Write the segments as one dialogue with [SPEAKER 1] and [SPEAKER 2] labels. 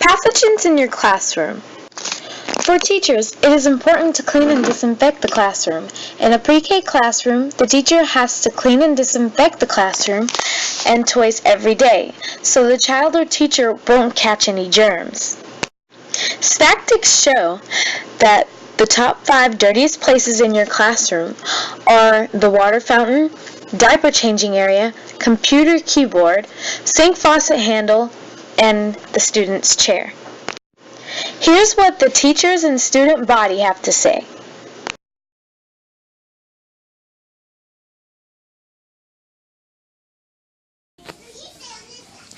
[SPEAKER 1] Pathogens in your classroom. For teachers, it is important to clean and disinfect the classroom. In a pre-K classroom, the teacher has to clean and disinfect the classroom and toys every day, so the child or teacher won't catch any germs. Statistics show that the top 5 dirtiest places in your classroom are the water fountain, diaper changing area, computer keyboard, sink faucet handle, and the student's chair. Here's what the teachers and student body have to say.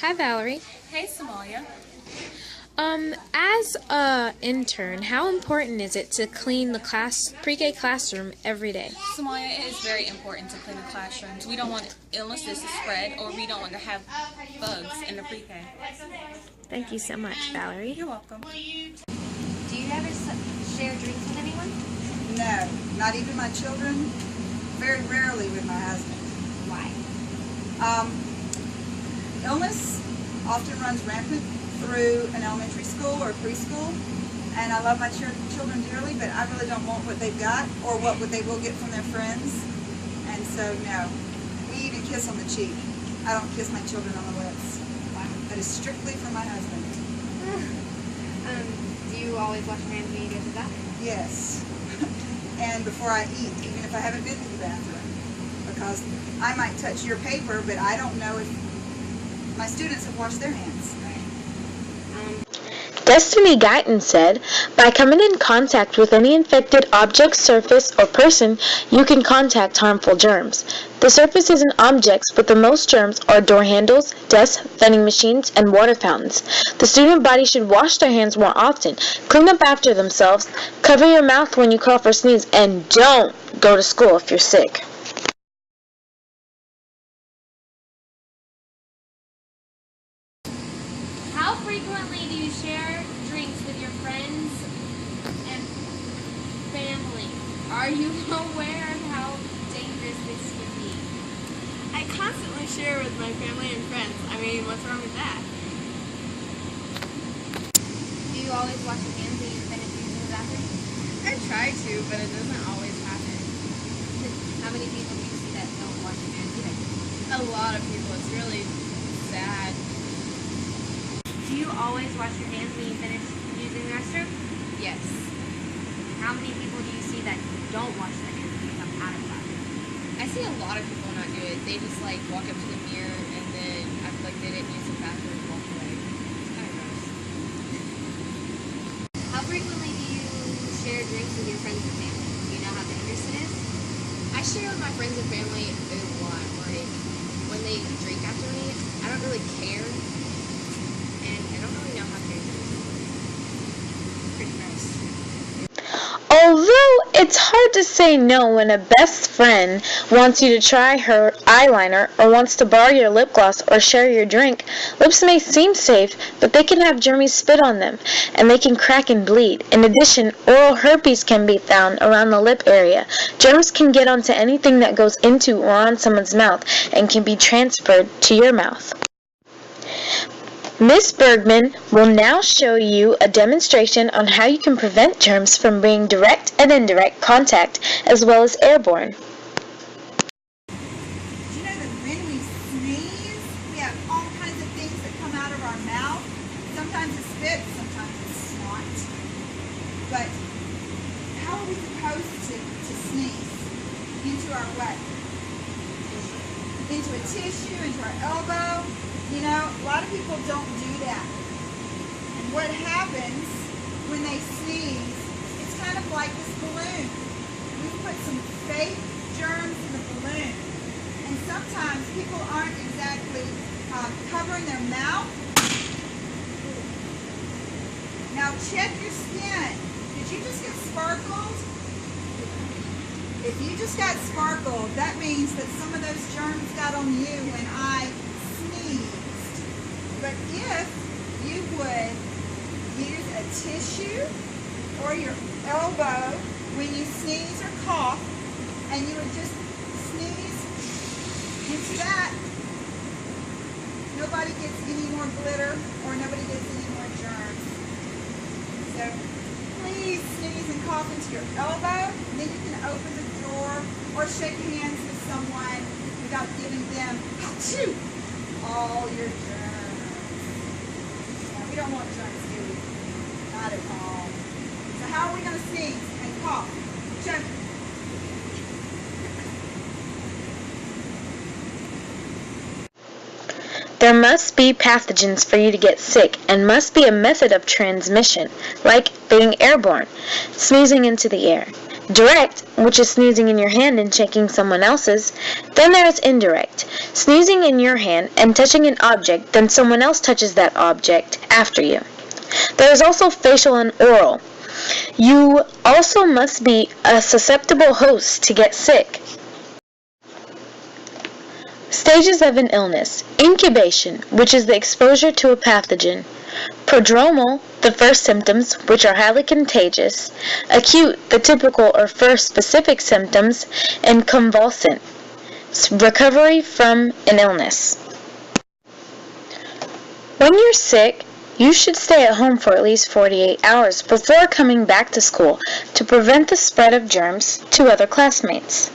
[SPEAKER 2] Hi, Valerie.
[SPEAKER 3] Hey, Somalia.
[SPEAKER 2] As an intern, how important is it to clean the pre-K classroom every day?
[SPEAKER 3] Somalia, it is very important to clean the classrooms. We don't want illnesses to spread, or we don't want to have bugs in the pre-K.
[SPEAKER 2] Thank you so much, Valerie.
[SPEAKER 3] You're welcome.
[SPEAKER 4] Do you ever share drinks with anyone?
[SPEAKER 5] No, not even my children. Very rarely with my husband.
[SPEAKER 4] Why?
[SPEAKER 5] Illness often runs rampant through an elementary school or preschool, and I love my children dearly, but I really don't want what they've got or what they will get from their friends. And so, no. We even kiss on the cheek. I don't kiss my children on the lips.
[SPEAKER 4] Wow.
[SPEAKER 5] That is strictly for my husband.
[SPEAKER 4] Do you always wash your hands when you go to the bathroom?
[SPEAKER 5] Yes. And before I eat, even if I haven't been to the bathroom. Because I might touch your paper, but I don't know if my students have washed their hands.
[SPEAKER 1] Destiny Guyton said, by coming in contact with any infected object, surface, or person, you can contact harmful germs. The surfaces and objects with the most germs are door handles, desks, vending machines, and water fountains. The student body should wash their hands more often, clean up after themselves, cover your mouth when you cough or sneeze, and don't go to school if you're sick.
[SPEAKER 6] How frequently do you share drinks with your friends and family? Are you aware of how dangerous this can be?
[SPEAKER 7] I constantly share with my family and friends. I mean, what's wrong with that?
[SPEAKER 4] Do you always wash your hands when you finish using the bathroom?
[SPEAKER 7] I try to, but it doesn't always happen.
[SPEAKER 4] How many people do you see that don't wash their hands either?
[SPEAKER 7] A lot of people. It's really sad.
[SPEAKER 6] Do you always wash your hands when you finish using the restroom?
[SPEAKER 7] Yes.
[SPEAKER 6] How many people do you see that don't wash their hands when you come out of the bathroom?
[SPEAKER 7] I see a lot of people not do it. They just like walk up to the mirror and then act like they didn't use the bathroom and walk away. It's kind of gross.
[SPEAKER 4] How frequently do you share drinks with your friends and family? Do you know how dangerous it is?
[SPEAKER 7] I share with my friends and family a lot. Like when they drink after me, I don't really care. And I don't really know how dangerous it is. Pretty gross.
[SPEAKER 1] Although it's hard to say no when a best friend wants you to try her eyeliner or wants to borrow your lip gloss or share your drink, lips may seem safe, but they can have germy spit on them, and they can crack and bleed. In addition, oral herpes can be found around the lip area. Germs can get onto anything that goes into or on someone's mouth and can be transferred to your mouth. Ms. Bergman will now show you a demonstration on how you can prevent germs from being direct and indirect contact, as well as airborne.
[SPEAKER 5] Do you know that when we sneeze, we have all kinds of things that come out of our mouth? Sometimes it's spit, sometimes it's snot. But how are we supposed to sneeze? Into our what? Into a tissue, into our elbow. You know, a lot of people don't do that. And what happens when they sneeze, it's kind of like this balloon. We put some fake germs in the balloon. And sometimes people aren't exactly covering their mouth. Now check your skin. Did you just get sparkled? If you just got sparkled, that means that some of those germs got on you when I sneezed. But if you would use a tissue or your elbow when you sneeze or cough, and you would just sneeze into that, nobody gets any more glitter or nobody gets any more germs. So please sneeze and cough into your elbow, and then you can open the door or shake hands with someone without giving them achoo, all your germs. Now, we don't want germs, do we? Not at all. So how are we going to sneeze and cough? Choke.
[SPEAKER 1] There must be pathogens for you to get sick, and must be a method of transmission, like being airborne, sneezing into the air. Direct, which is sneezing in your hand and shaking someone else's. Then there is indirect, sneezing in your hand and touching an object, then someone else touches that object after you. There is also facial and oral. You also must be a susceptible host to get sick. Stages of an illness. Incubation, which is the exposure to a pathogen. Prodromal, the first symptoms, which are highly contagious. Acute, the typical or first specific symptoms. And convalescent, recovery from an illness. When you're sick, you should stay at home for at least 48 hours before coming back to school to prevent the spread of germs to other classmates.